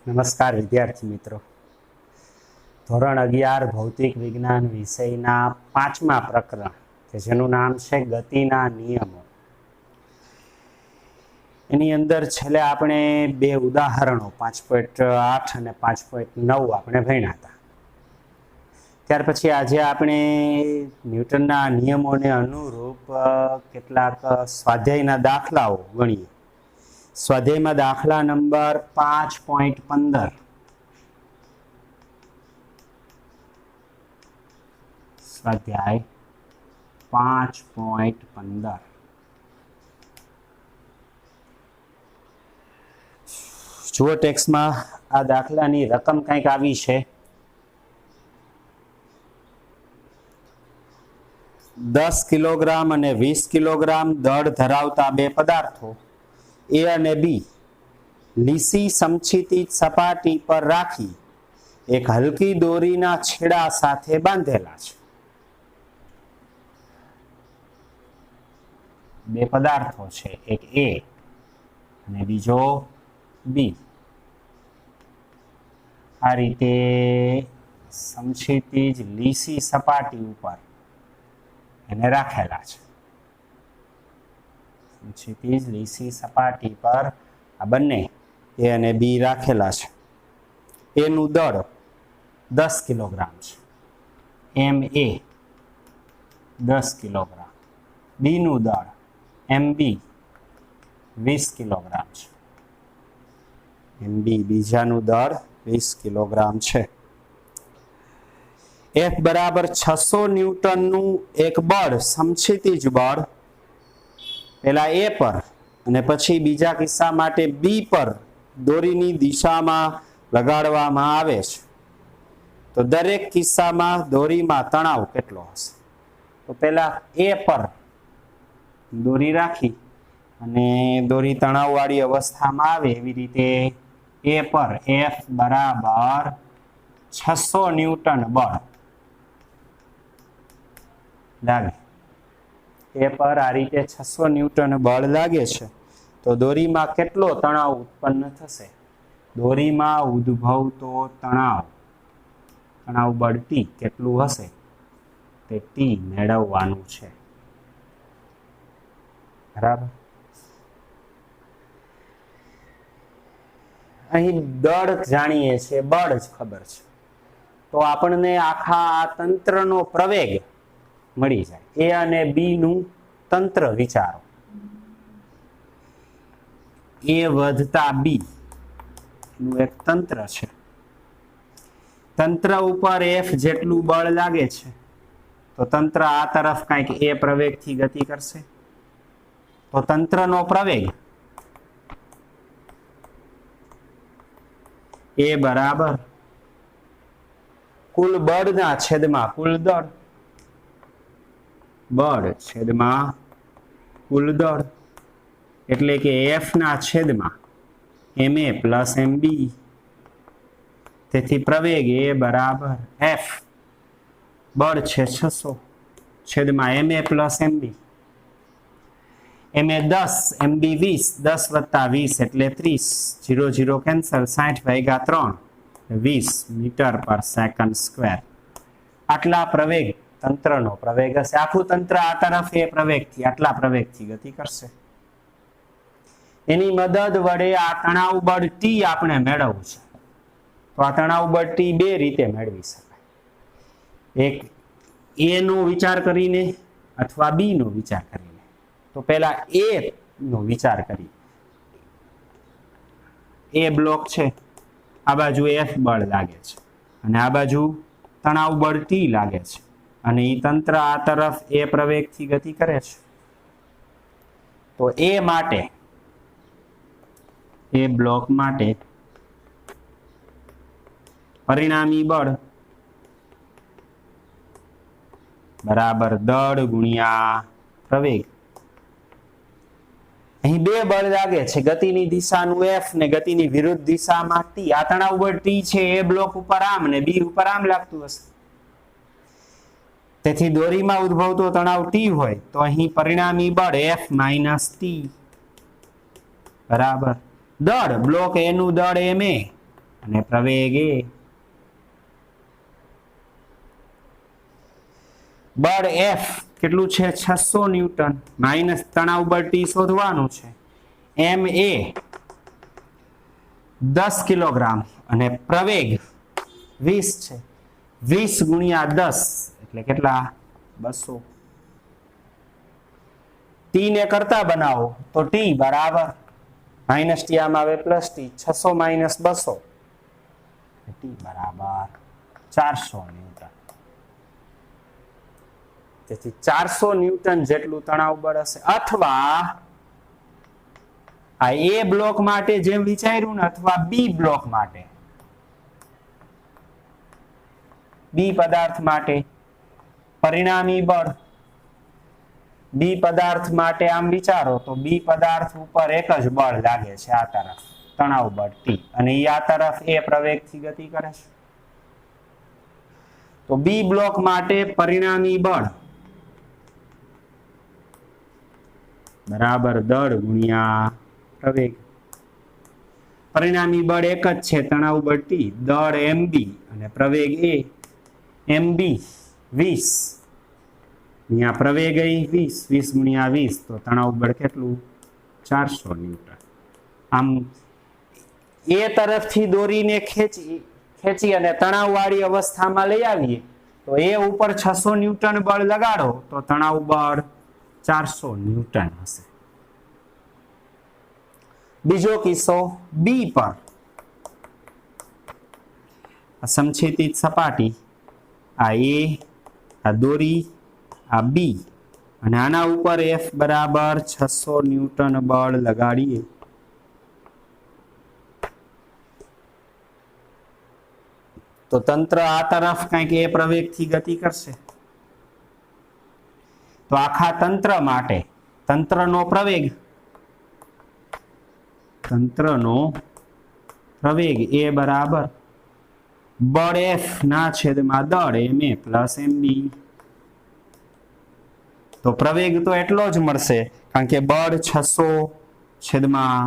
નમસ્કાર વિદ્યાર્થી મિત્રો, ધોરણ 11 ભૌતિક વિજ્ઞાન વિષયના 5મા પ્રકરણ કે જેનું નામ છે ગતિના નિયમો. એની અંદર છેલ્લે આપણે બે ઉદાહરણો 5.8 અને 5.9 આપણે ભણ્યા હતા. ત્યાર પછી આજે આપણે ન્યૂટનના નિયમોને અનુરૂપ કેટલાક સ્વાધ્યાયના દાખલાઓ ગણીએ. સ્વાધ્યાયમાં દાખલા નંબર 5.15. સ્વાધ્યાય 5.15. જુઓ ટેક્સ્ટમાં આ દાખલાની રકમ કંઈક આવી છે. 10 કિલોગ્રામ અને 20 કિલોગ્રામ દળ ધરાવતા બે પદાર્થો એ અને બી લીસી સમક્ષિતિજ સપાટી પર રાખી એક હલકી દોરીના છેડા સાથે બાંધેલા છે. બે પદાર્થો છે, એક એ અને બીજો બી. આ રીતે સમક્ષિતિજ લીસી સપાટી ઉપર એને રાખેલા છે. સમક્ષિતિજ લીસી સપાટી પર આ બંને એ અને બી રાખેલા છે. એનું દળ 10 કિલોગ્રામ છે, એમ એ 10 કિલોગ્રામ. બીનું દળ એમ બી 20 કિલોગ્રામ છે. એમ બી બીજાનું દળ 20 કિલોગ્રામ છે. F બરાબર 600 ન્યૂટનનું એક બળ, સમક્ષિતિજ બળ પેલા એ પર અને પછી બીજા કિસ્સા માટે બી પર દોરીની દિશામાં લગાડવામાં આવે છે, તો દરેક કિસ્સામાં દોરીમાં તણાવ કેટલો હશે? તો પેલા એ પર દોરી રાખી અને દોરી તણાવવાળી અવસ્થામાં આવે એવી રીતે એ પર F બરાબર 600 ન્યૂટન બળ લાગે. એ પર આ રીતે 600 ન્યૂટન બળ લાગે છે, તો દોરીમાં કેટલો તણાવ ઉત્પન્ન થશે? દોરીમાં ઉદ્ભવતો તણાવ બળ T કેટલું હશે તે T મેળવવાનું છે. બરાબર. અહીં દળ જાણીએ છીએ, બળ જ ખબર છે, તો આપણને આખા તંત્રનો પ્રવેગ મળી જાય. એ અને બી નું તંત્ર વિચારો. એ વધતા બી નું એક તંત્ર છે. તંત્ર ઉપર F જેટલું બળ લાગે છે, તો તંત્ર આ તરફ કંઈક એ પ્રવેગથી ગતિ કરશે, તો તંત્રનો પ્રવેગ એ બરાબર કુલ બળના છેદમાં કુલ દળ, બળ છેદમાં કુલ દળ, એટલે કે F ના છેદમાં MA પ્લસ MB. તેથી પ્રવેગ એ બરાબર F બળ છે 600 છેદમાં MA plus MB. MA 10, MB 20, 10 વત્તા 20 એટલે 30, 0 0 કેન્સલ, 60 ભાગ્યા 3, 20 મીટર પર સેકન્ડ સ્ક્વેર. આટલા પ્રવેગ તંત્રનો પ્રવેગ હશે. આખું તંત્ર આ તરફ એ પ્રવેગથી આટલા પ્રવેગથી ગતિ કરશે. એની મદદ વડે આ તણાવ બળ T આપણે મેળવવું છે. તો આ તણાવ બળ T બે રીતે મેળવી શકાય. એક A નો વિચાર કરીને અથવા B નો વિચાર કરીને. તો પહેલા A નો વિચાર કરી. એ બ્લોક છે, આ બાજુ F બળ લાગે છે અને આ બાજુ તણાવ બળ T લાગે છે, અને એ તંત્ર આ તરફ એ પ્રવેગથી ગતિ કરે છે. તો એ માટે, એ બ્લોક માટે પરિણામી બળ બરાબર દળ ગુણ્યા પ્રવેગ. અહીં બે બળ લાગે છે, ગતિની દિશાનું F ને ગતિની વિરુદ્ધ દિશામાં T. આ તણાવ બળ T છે, એ બ્લોક ઉપર આમ ને બી ઉપર આમ લાગતું હશે. તેથી દોરીમાં ઉદ્ભવતો તણાવ T હોય તો અહીં પરિણામી બળ F માઇનસ T બરાબર દળ બ્લોક એ નું દળ MA અને પ્રવેગ એ. બળ એફ કેટલું છે 600 ન્યૂટન માઇનસ તણાવ બળ ટી શોધવાનું છે. એમ એ 10 કિલોગ્રામ અને પ્રવેગ 20 છે. 20 ગુણ્યા 10 એટલે કેટલા 200. ટી ને કરતા બનાવો તો ટી બરાબર માઇનસ ટી આમાં આવે પ્લસ ટી 600 માઇનસ 200 ટી બરાબર 400 ન્યૂટન. તેથી 400 ન્યૂટન જેટલું તણાવ બળ હશે. અથવા આ એ બ્લોક માટે જેમ વિચાર્યું ને અથવા બી બ્લોક માટે, બી પદાર્થ માટે પરિણામી બળ, બી પદાર્થ માટે આમ વિચારો તો બી પદાર્થ ઉપર એક જ બળ લાગે છે આ તરફ તણાવ બળ ટી અને એ આ તરફ એ પ્રવેગથી ગતિ કરે છે. તો બી બ્લોક માટે પરિણામી બળ બરાબર દળ ગુણ્યા પ્રવેગ. પરિણામી બળ એક જ છે તણાવ બળ ટી, દળ એમબી અને પ્રવેગ એ. એમબી 20 અહીંયા પ્રવેગ એ 20, 20 ગુણ્યા 20 તો તણાવ બળ કેટલું 400 ન્યૂટન. આમ એ તરફથી દોરીને ખેંચી અને તણાવવાળી અવસ્થામાં લઈ આવીએ તો એ ઉપર 600 ન્યૂટન બળ લગાડો તો તણાવ બળ 400 ન્યૂટન હશે. બીજો કિસ્સો બી પર સમછેદિત સપાટી, આ એ, આ દોરી, આ બી અને આના ઉપર એફ બરાબર 600 ન્યૂટન બળ લગાડીએ તો તંત્ર આ તરફ કંઈક એ પ્રવેગથી ગતિ કરશે. તો આખા તંત્ર માટે તંત્રનો પ્રવેગ એ બરાબર બળ એફ ના છેદમાં દળ એમ એ પ્લસ એમ બી. તો પ્રવેગ તો એટલો જ મળશે કારણ કે બળ 600 છેદમાં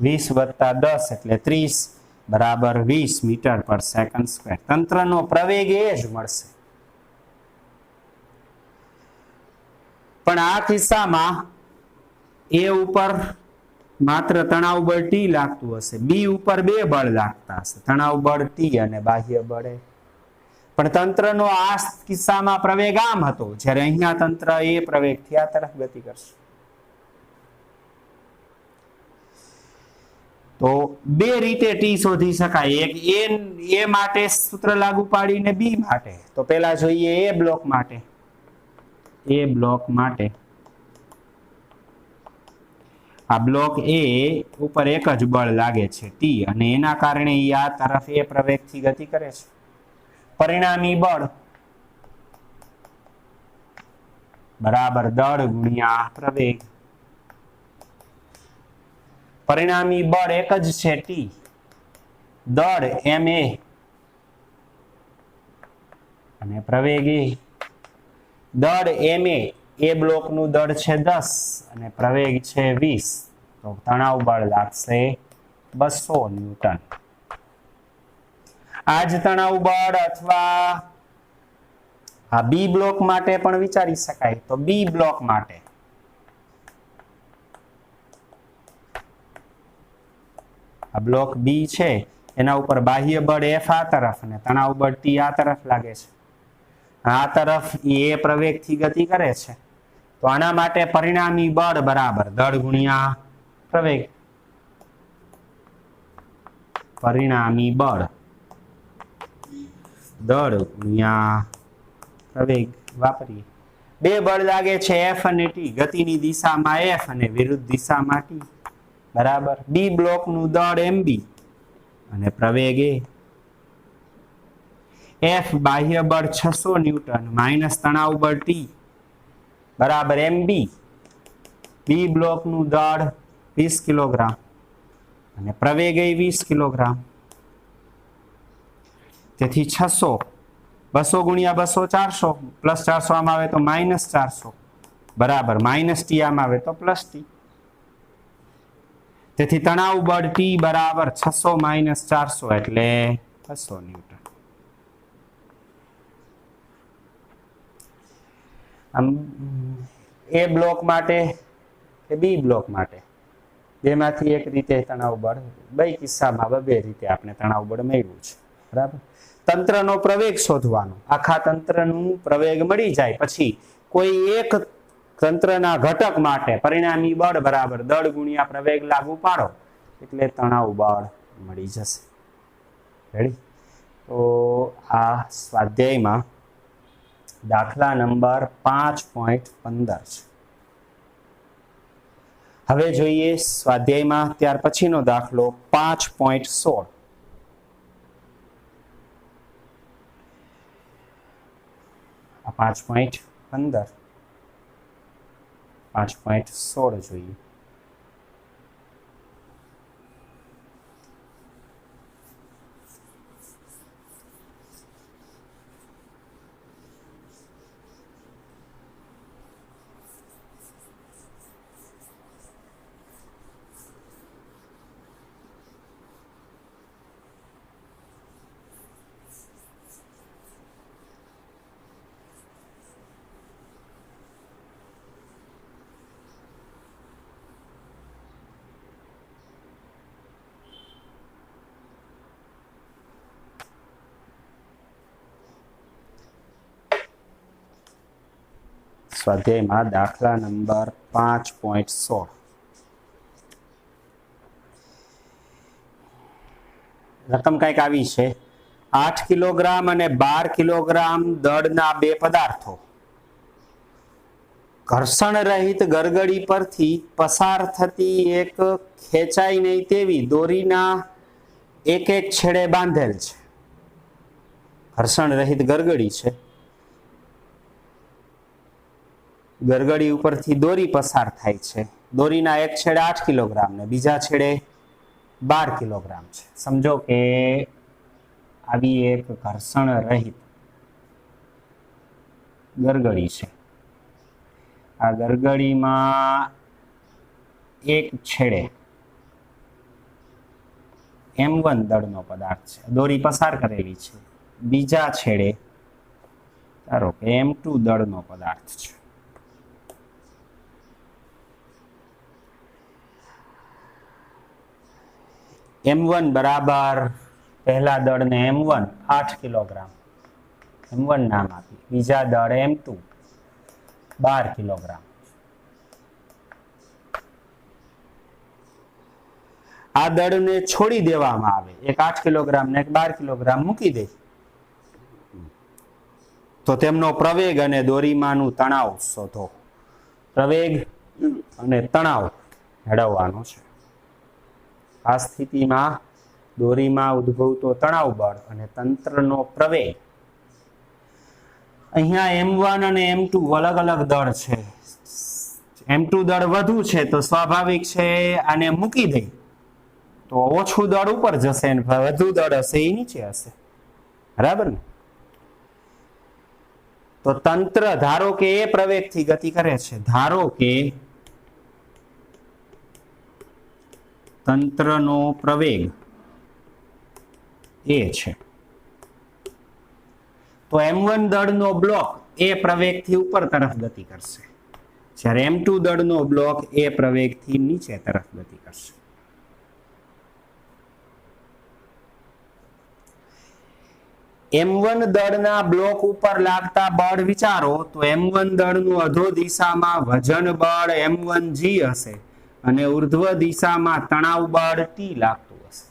20 વત્તા 10 એટલે 30 બરાબર 20 મીટર પર સેકન્ડ સ્ક્વેર. તંત્રનો પ્રવેગ એ જ મળશે. પણ આ કિસ્સામાં એ ઉપર માત્ર તણાવ બળ ટી લાગતું હશે, બી ઉપર બે બળ લાગતા હશે, તણાવ બળ ટી અને બાહ્ય બળ એ. પણ તંત્રનો આ કિસ્સામાં પ્રવેગ આમ હતો જ્યારે અહીંયા તંત્ર એ પ્રવેગથી આ તરફ ગતિ કરશે. તો બે રીતે ટી શોધી શકાય. એક એ માટે સૂત્ર લાગુ પાડીને બી માટે. તો પહેલા જોઈએ એ બ્લોક માટે. આ બ્લોક એ ઉપર એક જ બળ લાગે છે ટી અને એના કારણે એ આ તરફ એ પ્રવેગથી ગતિ કરે છે. પરિણામી બળ બરાબર દળ ગુણ્યા પ્રવેગ. પરિણામી બળ એક જ છે ટી, દળ એમ એ અને પ્રવેગ એ. દળ એમ એ બ્લોકનું દળ છે 10 અને પ્રવેગ છે 20 તો તણાવ બળ લાગશે 200 ન્યૂટન. આ જ તણાવ બળ અથવા આ બી બ્લોક માટે પણ વિચારી શકાય. તો બી બ્લોક માટે આ બ્લોક બી છે એના ઉપર બાહ્ય બળ એફ આ તરફ અને તણાવ બળ ટી આ તરફ લાગે છે. આ તરફ એ પ્રવેગથી ગતિ કરે છે તો આના માટે પરિણામી બળ બરાબર દળ ગુણ્યા પ્રવેગ. પરિણામી બળ દળ ગુણ્યા પ્રવેગ વાપરીએ. બે બળ લાગે છે એફ અને ટી, ગતિની દિશામાં એફ અને વિરુદ્ધ દિશામાં ટી બરાબર. બી બ્લોકનું દળ એમબી અને પ્રવેગ એ. એફ બાહ્ય બળ 600 ન્યૂટન માઇનસ તણાવ બળ ટી બરાબર એમબી. બી બ્લોકનું દળ 20 કિલોગ્રામ અને પ્રવેગ એ 20 કિલોગ્રામ. તેથી 600 200 ગુણ્યા 200 400 પ્લસ 400 આમાં આવે તો માઇનસ 400 બરાબર માઇનસ ટી આમાં આવે તો પ્લસ ટી. તેથી તણાવ બળ T બરાબર 600 માઇનસ 400 એટલે 600 ન્યૂટન. આમ એ બ્લોક માટે કે બી બ્લોક માટે બેમાંથી એક રીતે તણાવ બળ, બે કિસ્સામાં બે રીતે આપણે તણાવ બળ મેળવ્યું છે. બરાબર. તંત્રનો પ્રવેગ શોધવાનો. આખા તંત્રનું પ્રવેગ મળી જાય પછી કોઈ એક તંત્રના ઘટક માટે પરિણામી બળ બરાબર દળ ગુણ્યા પ્રવેગ લાગુ પાડો એટલે તણાવ બળ મળી જશે. રેડી? તો આ સ્વાધ્યાયમાં દાખલા નંબર 5.15 છે. હવે જોઈએ સ્વાધ્યાયમાં ત્યાર પછીનો દાખલો 5.16. આ 5.15 5.16 જોઈએ. સ્વાધ્યાયમાં દાખલા નંબર 5.16. રકમ કંઈક આવી છે. 8 કિલોગ્રામ અને 12 કિલોગ્રામ દળના બે પદાર્થો ઘર્ષણ રહિત ગરગડી પરથી પસાર થતી એક ખેંચાઈ નહીં તેવી દોરીના એક એક છેડે બાંધેલ છે. ઘર્ષણ રહિત ગરગડી છે. ગરગડી ઉપરથી દોરી પસાર થાય છે. દોરીના એક છેડે 8 કિલોગ્રામ ને બીજા છેડે 12 કિલોગ્રામ છે. સમજો કે આવી એક ઘર્ષણ રહિત ગરગડી છે. આ ગરગડીમાં એક છેડે M1 દળનો પદાર્થ છે, દોરી પસાર કરેલી છે. બીજા છેડે ધારો કે M2 દળનો પદાર્થ છે. M1 બરાબર પહેલા દળને M1 8 કિલોગ્રામ M1 નામ આપી, બીજા દળ M2 12 કિલોગ્રામ. આ દળને છોડી દેવામાં આવે, એક 8 કિલોગ્રામ ને એક 12 કિલોગ્રામ મૂકી દે તો તેમનો પ્રવેગ અને દોરીમાંનું તણાવ શોધો. પ્રવેગ અને તણાવ મેળવવાનો છે. આ સ્થિતિમાં દોરીમાં ઉદ્ભવતો તણાવ બળ અને તંત્રનો પ્રવેગ. અહીંયા M1 અને M2 અલગ અલગ દળ છે. M2 દળ વધુ છે તો સ્વાભાવિક છે આને મૂકી દે તો ઓછું દળ ઉપર જશે અને વધુ દળ હશે એ નીચે હશે. બરાબર ને? તો તંત્ર ધારો કે એ પ્રવેગથી ગતિ કરે છે. ધારો કે તંત્રનો પ્રવેગ એ છે તો M1 દળનો બ્લોક એ પ્રવેગથી ઉપર તરફ ગતિ કરશે, જ્યારે M2 દળનો બ્લોક એ પ્રવેગથી નીચે તરફ ગતિ કરશે. M1 દળના બ્લોક ઉપર લાગતા બળ વિચારો તો M1 દળનું અધો દિશામાં વજન બળ M1G હશે અને ઉર્ધ્વ દિશામાં તણાવ બળ T લાગતું હશે.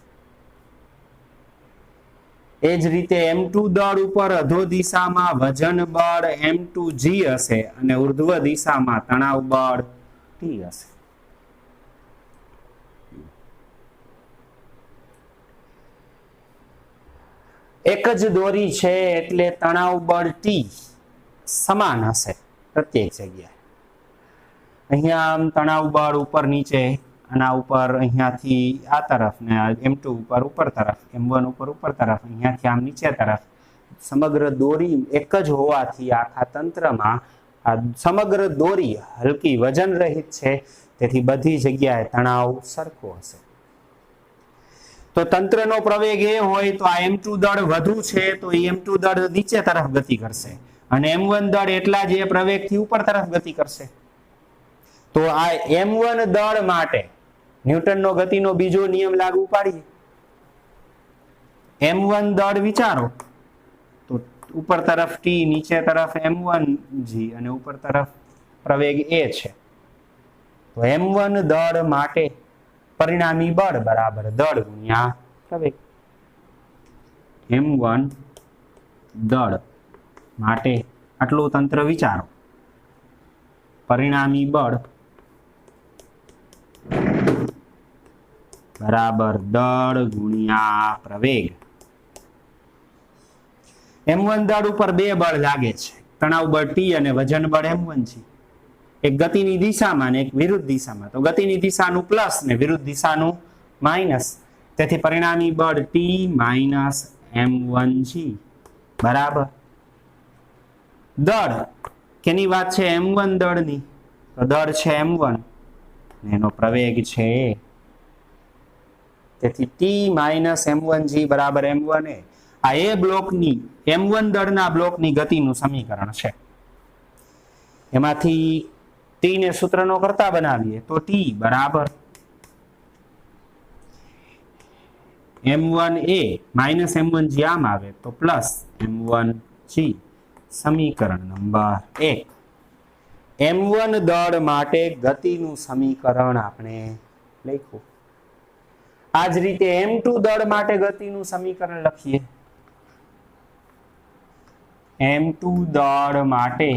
એ જ રીતે M2 દળ ઉપર અધો દિશામાં વજન બળ M2G હશે અને ઉર્ધ્વ દિશામાં તણાવ બળ T હશે. એક જ દોરી છે એટલે તણાવ બળ T સમાન હશે પ્રત્યેક જગ્યાએ. અહીંયા આમ તણાવ બળ ઉપર નીચે, આના ઉપર અહીંયાથી આ તરફ ને M2 ઉપર તરફ, M1 ઉપર તરફ, અહીંયાથી આમ નીચે તરફ. સમગ્ર દોરી એક જ હોવાથી આખા તંત્રમાં આ સમગ્ર દોરી હલકી વજન રહિત છે તેથી બધી જગ્યાએ તણાવ સરખો હશે. તો તંત્રનો પ્રવેગ એ હોય તો આ m2 દળ વધુ છે તો m2 દળ નીચે તરફ ગતિ કરશે અને m1 દળ એટલા જ એ પ્રવેગથી ઉપર તરફ ગતિ કરશે. તો આ m1 દળ માટે ન્યૂટનનો ગતિનો બીજો નિયમ લાગુ પાડીએ. m1 દળ વિચારો તો ઉપર તરફ t, નીચે તરફ m1g અને ઉપર તરફ પ્રવેગ a છે. તો m1 દળ માટે પરિણામી બળ બરાબર દળ ગુણ્યા પ્રવેગ. m1 દળ માટે આટલું તંત્ર વિચારો. પરિણામી બળ બરાબર દળ ગુણ્યા પ્રવેગ. m1 દળ ઉપર બે બળ લાગે છે, તણાવ બળ t અને વજન બળ m1 છે. એક ગતિની દિશામાં ને એક વિરુદ્ધ દિશામાં. તો ગતિની દિશાનું પ્લસ ને વિરુદ્ધ દિશાનું માઇનસ. તેથી પરિણામી બળ t માઇનસ m1g બરાબર દળ કેની વાત છે? m1 દળની. તો દળ છે m1 ને એનો પ્રવેગ છે a. તેથી t માઇનસ m1g બરાબર m1a. આ એ બ્લોકની m1 દળના બ્લોકની ગતિનું સમીકરણ છે. એમાંથી t ને સૂત્રનો કરતા બનાવીએ તો t બરાબર m1a માઇનસ m1g આમ આવે તો પ્લસ m1g. સમીકરણ નંબર 1. m1 દળ માટે ગતિનું સમીકરણ આપણે લખ્યું. આ જ રીતે m2 દળ માટે ગતિનું સમીકરણ લખીએ. m2 દળ માટે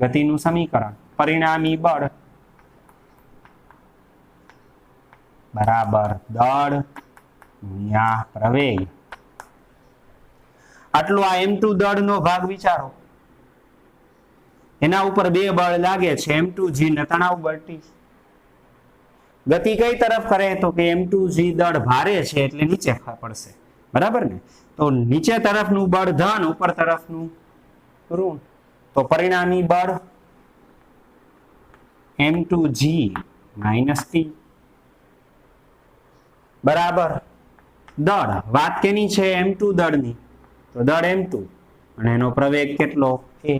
ગતિનું સમીકરણ પરિણામી બળ બરાબર દળ ગુણ્યા પ્રવેગ. આટલો આ m2 દળનો ભાગ વિચારો. એના ઉપર બે બળ લાગે છે, m2g ને તણાવ બળ t. ગતિ કઈ તરફ કરે તો કે m2g દળ ભારે છે એટલે નીચે પડશે, બરાબર ને? તો નીચે તરફનું બળ ધન, ઉપર તરફનું ઋણ. તો પરિણામી બળ m2g માઇનસ t બરાબર દળ. વાત કેની છે? m2 દળની. તો દળ m2 અને એનો પ્રવેગ કેટલો? a.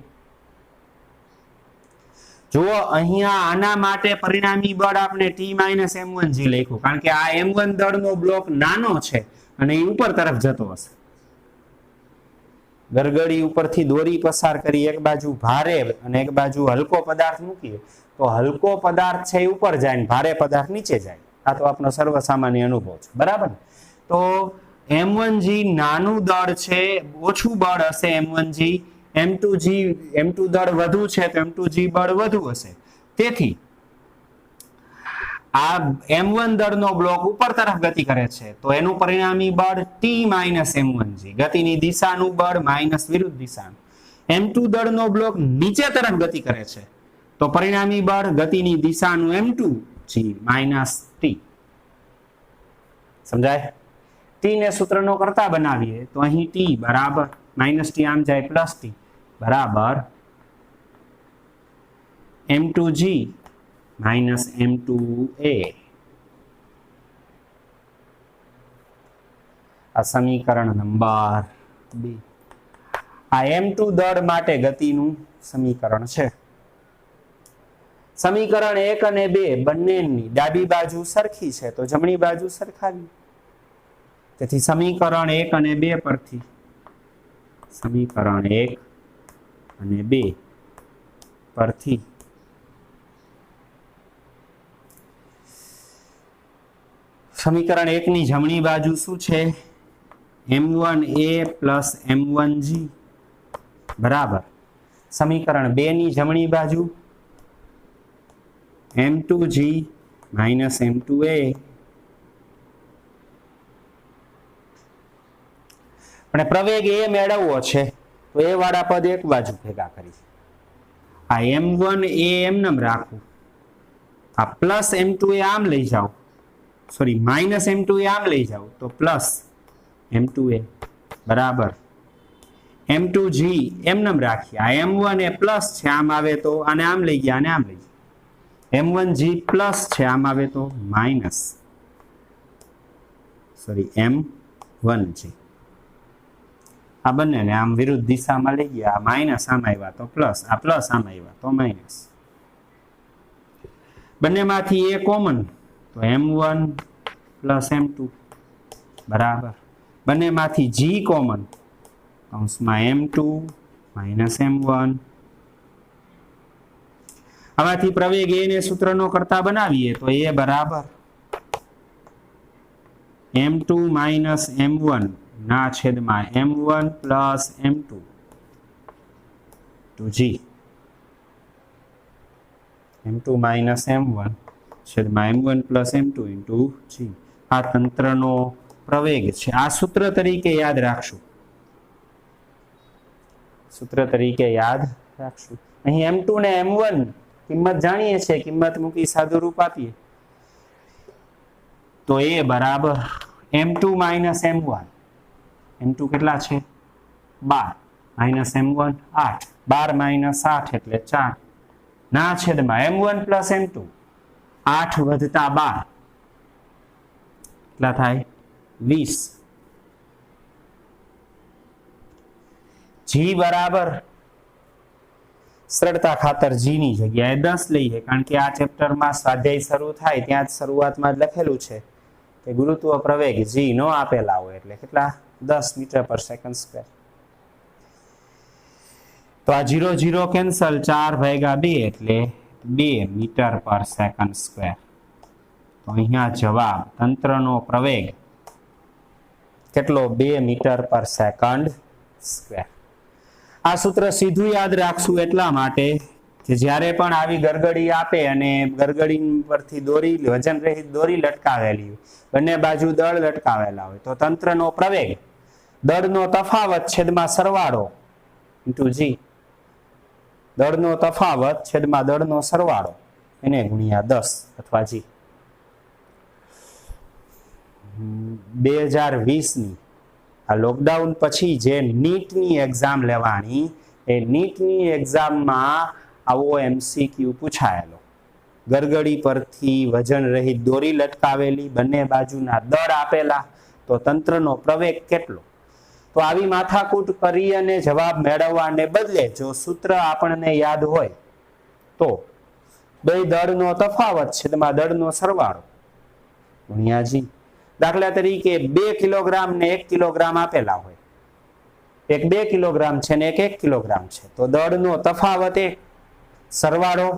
જુઓ અહીંયા આના માટે પરિણામી બળ આપણે t માઇનસ m1g લખ્યું કારણ કે આ m1 દળનો બ્લોક નાનો છે અને એ ઉપર તરફ જતો હશે. ગરગડી ઉપરથી દોરી પસાર કરી એક બાજુ ભારે અને એક બાજુ હલકો પદાર્થ મૂકીએ તો હલકો પદાર્થ છે એ ઉપર જાય ને ભારે પદાર્થ નીચે જાય. આ તો આપણો સર્વસામાન્ય અનુભવ છે, બરાબર ને? તો m1g નાનું દળ છે, ઓછું બળ હશે m1g. m2 દળ વધુ છે તો m2g બળ વધુ હશે. તેથી આ m1 દળનો બ્લોક ઉપર તરફ ગતિ કરે છે તો એનું પરિણામી બળ t માઇનસ m1g. ગતિની દિશાનું બળ માઇનસ વિરુદ્ધ દિશાનું. m2 દળનો બ્લોક નીચે તરફ ગતિ કરે છે તો પરિણામી બળ ગતિની દિશાનું m2g માઇનસ t. સમજાય? t ને સૂત્રનો કરતા બનાવીએ તો અહીં t બરાબર માઇનસ t આમ જાય પ્લસ t બરાબર m2g માઇનસ m2a. આ સમીકરણ નંબર 2. આ m2 દળ માટે ગતિનું સમીકરણ છે. સમીકરણ 1 અને 2 બંનેની ડાબી બાજુ સરખી છે તો જમણી બાજુ સરખાવી. તેથી સમીકરણ 1 અને 2 પરથી સમીકરણ 1 અને 2 પરથી સમીકરણ 1 ની જમણી બાજુ શું છે? m1a પ્લસ m1g બરાબર સમીકરણ 2 ની જમણી બાજુ m2g માઇનસ m2a. પણ પ્રવેગ એ મેળવવો છે તો એ વાળા પદ એક બાજુ ભેગા કરી. આ m1 એ એમનેમ રાખવું. આ પ્લસ m2a આમ લઈ જાઓ, સોરી માઇનસ m2a આમ લઈ જાઓ તો પ્લસ m2a બરાબર m2g એમનેમ રાખીએ. આ m1 એ પ્લસ છે, આમ આવે તો આને આમ લઈ ગયા અને આમ લઈ ગયા m1g પ્લસ છે, આમ આવે તો માઇનસ, સોરી m1g. આ બંનેને આમ વિરુદ્ધ દિશામાં લઈ ગયા, આ માઇનસ આમ આવ્યા તો પ્લસ, આ પ્લસ આમ આવ્યા તો માઇનસ. બંનેમાંથી એ કોમન તો m1 પ્લસ m2 બરાબર. બંનેમાંથી g કોમન, કૌંસમાં m2 માઇનસ m1. આમાંથી પ્રવેગ a ને સૂત્રનો કરતા બનાવીએ તો a બરાબર m2 માઇનસ m1 ના છેદમાં m1 plus m2 to g. m2 minus m1 છેદમાં m1 plus m2 into g. આ તંત્રનો પ્રવેગ છે. આ સૂત્ર તરીકે યાદ રાખશું, સૂત્ર તરીકે યાદ રાખશું. અહીં m2 ને m1 કિંમત જાણીએ છીએ, કિંમત મૂકી સાદું રૂપ આપીએ તો a બરાબર m2 માઇનસ m1. m2 કેટલા છે 12 માઇનસ m1 8, 12 માઇનસ 8 એટલે 4 ના છેદમાં m1 પ્લસ m2 8 વધતા 12 કેટલા થાય 20. g બરાબર સરળતા ખાતર g ની જગ્યાએ 10 લઈએ, કારણ કે આ ચેપ્ટરમાં સ્વાધ્યાય શરૂ થાય ત્યાં જ શરૂઆતમાં જ લખેલું છે કે ગુરુત્વ પ્રવેગ g નો આપેલા હોય એટલે કેટલા 10 મીટર પર સેકન્ડ સ્ક્વેર. તો આ 0 0 કેન્સલ, 4 ભાગ્યા 2 એટલે 2 મીટર પર સેકન્ડ સ્ક્વેર. તો અહીંયા જવાબ તંત્રનો પ્રવેગ કેટલો 2 મીટર પર સેકન્ડ સ્ક્વેર. આ સૂત્ર સીધું યાદ રાખશું એટલા માટે કે જ્યારે પણ આવી ગરગડી આપે અને ગરગડી પરથી દોરી વજન રહિત દોરી લટકાવેલી હોય, બંને બાજુ દળ લટકાવેલા હોય તો તંત્રનો પ્રવેગ દળનો તફાવત છેદમાં સરવાળો ઇન્ટુ જી. દળનો તફાવત છેદમાં દળનો સરવાળો એને ગુણ્યા 10 અથવા જી. 2020ની આ લોકડાઉન પછી જે નીટની એક્ઝામ લેવાની, એ નીટની એક્ઝામમાં આવો MCQ પૂછાયેલો. ગરગડી પરથી વજન રહિત દોરી લટકાવેલી, બંને બાજુના દળ આપેલા, તો તંત્રનો પ્રવેગ કેટલો. તો આવી માથાકૂટ કરી અને જવાબ મેળવવાને બદલે જો સૂત્ર આપણને યાદ હોય તો બે દળનો તફાવત છેદમાં દળનો સરવાળો ગુણ્યા જી. દાખલા તરીકે 2 કિલોગ્રામ ને 1 કિલોગ્રામ આપેલા હોય, એક 2 કિલોગ્રામ છે ને એક 1 કિલોગ્રામ છે, તો દળનો તફાવત 1, સરવાળો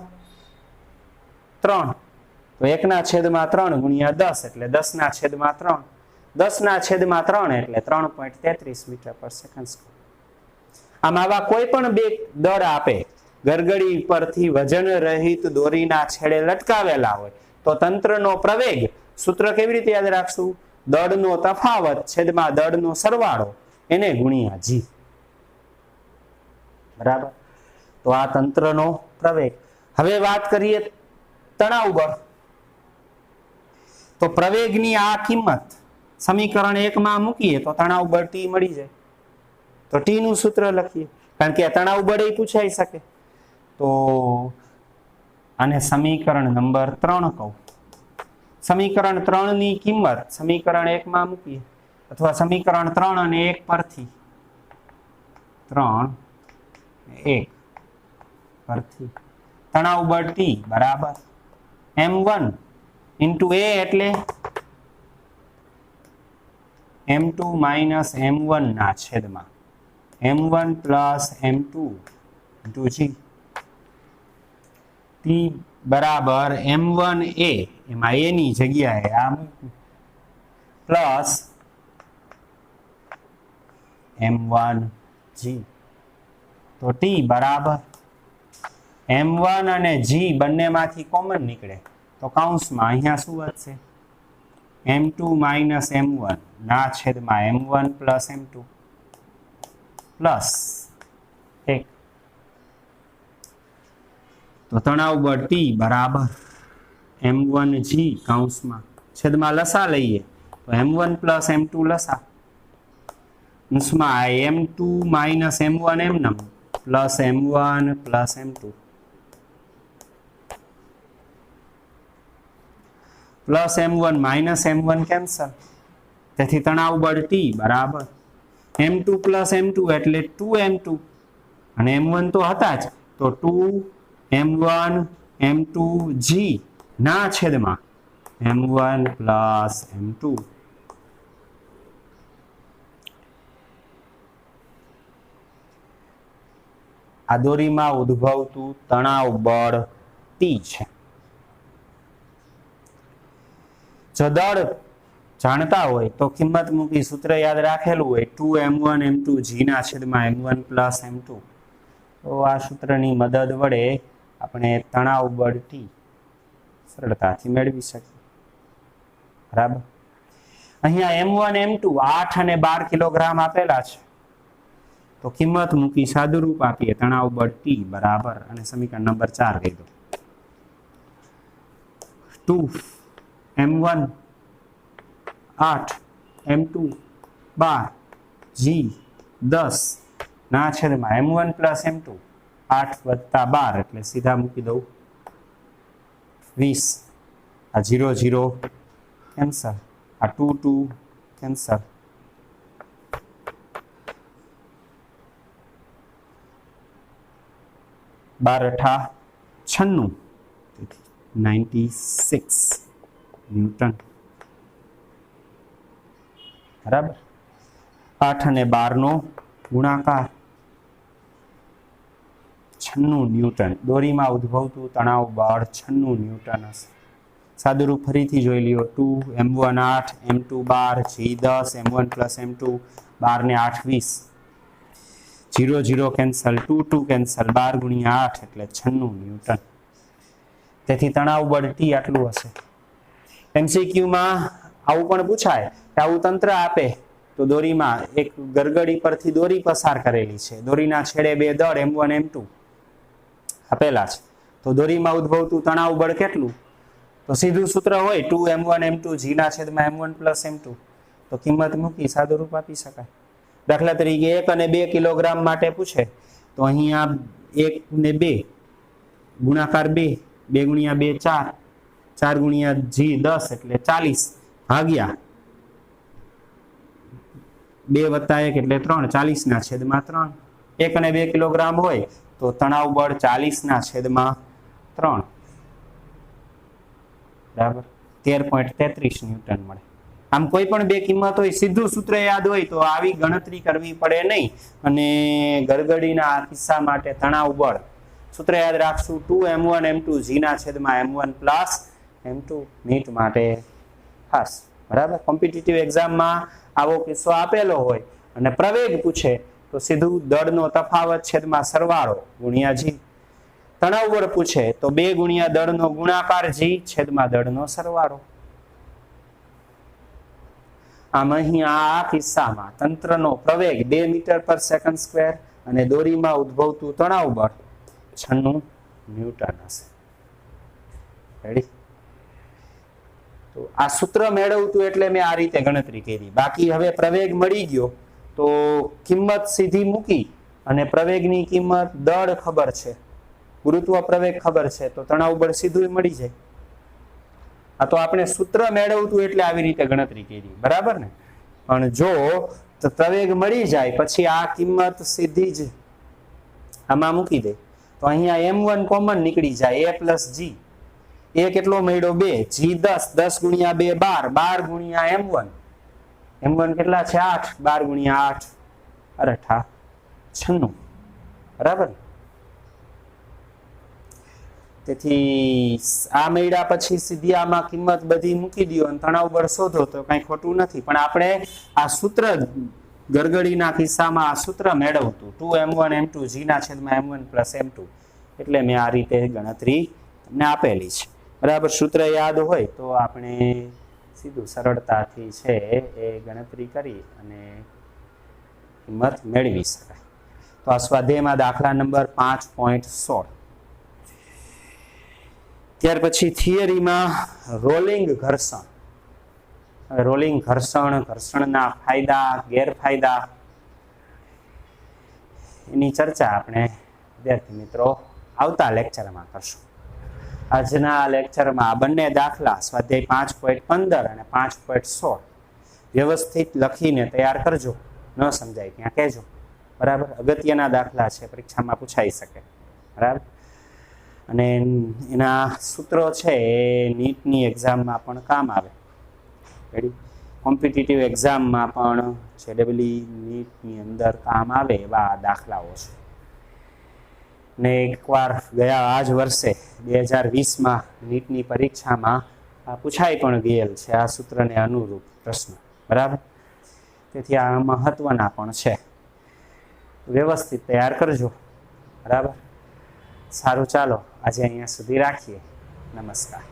3, તો 1/3 ગુણ્યા 10 એટલે 10/3, 10/3 એટલે 3.33 મીટર પર સેકન્ડ સ્ક્વેર. આમ આવા કોઈ પણ બે દળ આપે, ગરગડી પરથી વજન રહિત દોરીના છેડે લટકાવેલા હોય, તો તંત્રનો પ્રવેગ સૂત્ર કેવી રીતે યાદ રાખશું? દળનો તફાવત છેદમાં દળનો સરવાળો એને ગુણ્યા જી. બરાબર. તો આ તંત્રનો પ્રવેગ. હવે વાત કરીએ તણાવ બળ. તો પ્રવેગની આ કિંમત સમીકરણ 1 માં મૂકીએ તો તણાવ બળ T મળી જાય. તો T નું સૂત્ર લખીએ, કારણ કે તણાવ બળ એ પૂછાઈ શકે. તો આને સમીકરણ નંબર 3 કહું. સમીકરણ 3 ની કિંમત સમીકરણ 1 માં મૂકીએ, અથવા સમીકરણ 3 અને 1 પરથી 3 1 પરથી તણાવ બળ T બરાબર m1 ઇન્ટુ a એટલે m2 માઇનસ m1 ના છેદમાં m1 plus m2 into g. T બરાબર m1 a, એમાં a ની જગ્યાએ આ પ્લસ m1 g. તો T બરાબર m1 અને g બંનેમાંથી કોમન નીકળે તો કૌંસમાં અહીંયા શું વધશે? m2 માઇનસ m1 ના છેદમાં m1 પ્લસ m2 પ્લસ 1. તો તણાવ બળ T બરાબર m1g કૌંસમાં છેદમાં લસા લઈએ તો m1 પ્લસ m2 લસા અંશમાં m2 માઇનસ m1 એમનેમ plus m1 plus m2. Plus m1 minus m1 cancel, તેથી તણાવ બળ T બરાબર m2 પ્લસ m2 એટલે 2m2 અને m1 તો હતા જ, તો 2m1 m2g ના છેદમાં m1 પ્લસ m2. આ દોરીમાં ઉદ્ભવતું તણાવ બળ T છે. જો દળ જાણતા હોય તો કિંમત મૂકી સૂત્ર યાદ રાખેલું હોય 2m1 m2g ના છેદમાં m1 પ્લસ m2, તો આ સૂત્રની મદદ વડે આપણે તણાવ બળ T સરળતાથી મેળવી શકીએ. બરાબર. અહીંયા m1 m2 8 અને 12 કિલોગ્રામ આપેલા છે, તો કિંમત મૂકી સાદુરૂપ આપીએ તણાવ બળ T બરાબર, અને સમીકરણ નંબર 4 કહી દો 2m1 8 m2 12 g 10 ના છેદમાં m1 પ્લસ m2 8 વત્તા 12 એટલે સીધા મૂકી દઉં 20. આ 0 0 કેન્સલ, આ 2 2 કેન્સલ, 12 અઠા 96, 96 ન્યૂટન. બરાબર. 8 અને 12 નો ગુણાકાર 96 ન્યૂટન. દોરીમાં ઉદ્ભવતું તણાવ બળ 96 ન્યૂટન હશે. સાદુરૂપ ફરીથી જોઈ લ્યો 2m1 8 m2 12 g 10 m1 plus m2 12 ને 8 20, 0 0 કેન્સલ, 2 2 કેન્સલ, 12 ગુણ્યા 8 એટલે 96 ન્યૂટન. તેથી તણાવ બળ T આટલું હશે. MCQ માં આવું પણ પૂછાય કે આવું તંત્ર આપે તો દોરીમાં એક ગરગડી પરથી દોરી પસાર કરેલી છે, દોરીના છેડે બે દળ m1 m2 આપેલા છે, તો દોરીમાં ઉદ્ભવતું તણાવ બળ કેટલું? તો સીધું સૂત્ર હોય 2m1 m2 g ના છેદમાં m1 પ્લસ m2, તો કિંમત મૂકી સાદુરૂપ આપી શકાય. દાખલા તરીકે 1 અને 2 કિલોગ્રામ માટે પૂછે તો અહીંયા 1 ને 2 ગુણાકાર 2, 2 ગુણ્યા 2 4, 4 ગુણ્યા g 10 એટલે 40 ભાગ્યા 2 વત્તા 1 એટલે 3, 40 ના છેદમાં 3. 1 અને 2 કિલોગ્રામ હોય તો તણાવ બળ 40 ના છેદમાં 3 બરાબર 13.33 ન્યૂટન મળે. આમ કોઈ પણ બે કિંમત હોય સીધું સૂત્ર યાદ હોય તો આવી ગણતરી કરવી પડે નહીં. અને ગરગડીના કિસ્સા માટે તણાવ બળ સૂત્ર યાદ રાખશું 2m1 m2 g ના છેદમાં m1 પ્લસ m2 નીટ માટે ખાસ. બરાબર. કોમ્પિટિટિવ એક્ઝામમાં આવો કિસ્સો આપેલો હોય અને પ્રવેગ પૂછે તો સીધું દળનો તફાવત છેદમાં સરવાળો ગુણ્યા g. તણાવ બળ પૂછે તો 2 ગુણ્યા દળનો ગુણાકાર g છેદમાં દળનો સરવાળો. આમ અહીંયા આ કિસ્સામાં તંત્રનો પ્રવેગ 2 મીટર પર સેકન્ડ સ્ક્વેર અને દોરીમાં ઉદ્ભવતું તણાવ બળ 96 ન્યૂટન હશે. રેડી? તો આ સૂત્ર મેળવતું એટલે મેં આ રીતે ગણતરી કરી. બાકી હવે પ્રવેગ મળી ગયો તો કિંમત સીધી મૂકી અને પ્રવેગની કિંમત દળ ખબર છે, ગુરુત્વ પ્રવેગ ખબર છે, તો તણાવ બળ સીધું મળી જાય. આ તો આપણે સૂત્ર મેળવતું એટલે આવી રીતે ગણતરી કરી. બરાબર ને? પણ જો પ્રવેગ મળી જાય પછી આ કિંમત સીધી જ આમાં મૂકી દે તો અહીંયા m1 કોમન નીકળી જાય, a પ્લસ g. a કેટલો મળ્યો? 2, g 10, 10 ગુણ્યા 2 12, 12 ગુણ્યા m1, m1 કેટલા છે? 8, 12 ગુણ્યા 8 અરે 96. બરાબર. તેથી આ મળ્યા પછી સીધી આમાં કિંમત બધી મૂકી દો અને તણાવ બળ શોધો તો કઈ ખોટું નથી. પણ આપણે આ સૂત્ર ગરગડીના કિસ્સામાં આ સૂત્ર મેળવતું 2m1 m2 g ના છેદમાં m1 પ્લસ m2 એટલે મેં આ રીતે ગણતરી તમને આપેલી છે. બરાબર. સૂત્ર યાદ હોય તો આપણે સીધું સરળતાથી છે એ ગણતરી કરી અને કિંમત મેળવી શકાય. તો આ સ્વાધ્યાયમાં દાખલા નંબર 5.16. ત્યાર પછી થિયરીમાં રોલિંગ ઘર્ષણ. રોલિંગ ઘર્ષણ, ઘર્ષણના ફાયદા ગેરફાયદા એની ચર્ચા આપણે વિદ્યાર્થી મિત્રો આવતા લેક્ચરમાં કરશું. આજના લેક્ચરમાં આ બંને દાખલા સ્વાધ્યાય 5.15 અને 5.16 વ્યવસ્થિત લખીને તૈયાર કરજો. ન સમજાય ત્યાં કહેજો. બરાબર, અગત્યના દાખલા છે, પરીક્ષામાં પૂછાઈ શકે. બરાબર, અને એના સૂત્રો છે એ નીટની એક્ઝામમાં પણ કામ આવે. રેડી, કોમ્પિટિટિવ એક્ઝામમાં પણ જેડબલઈ નીટની અંદર કામ આવે એવા દાખલાઓ છે. ને એકવાર ગયા આ જ વર્ષે 2020માં નીટની પરીક્ષામાં પૂછાઈ પણ ગયેલ છે આ સૂત્રને અનુરૂપ પ્રશ્ન. બરાબર, તેથી આ મહત્વના પણ છે. વ્યવસ્થિત તૈયાર કરજો. બરાબર, સારું, ચાલો આજે અહીંયા સુધી રાખીએ. નમસ્કાર.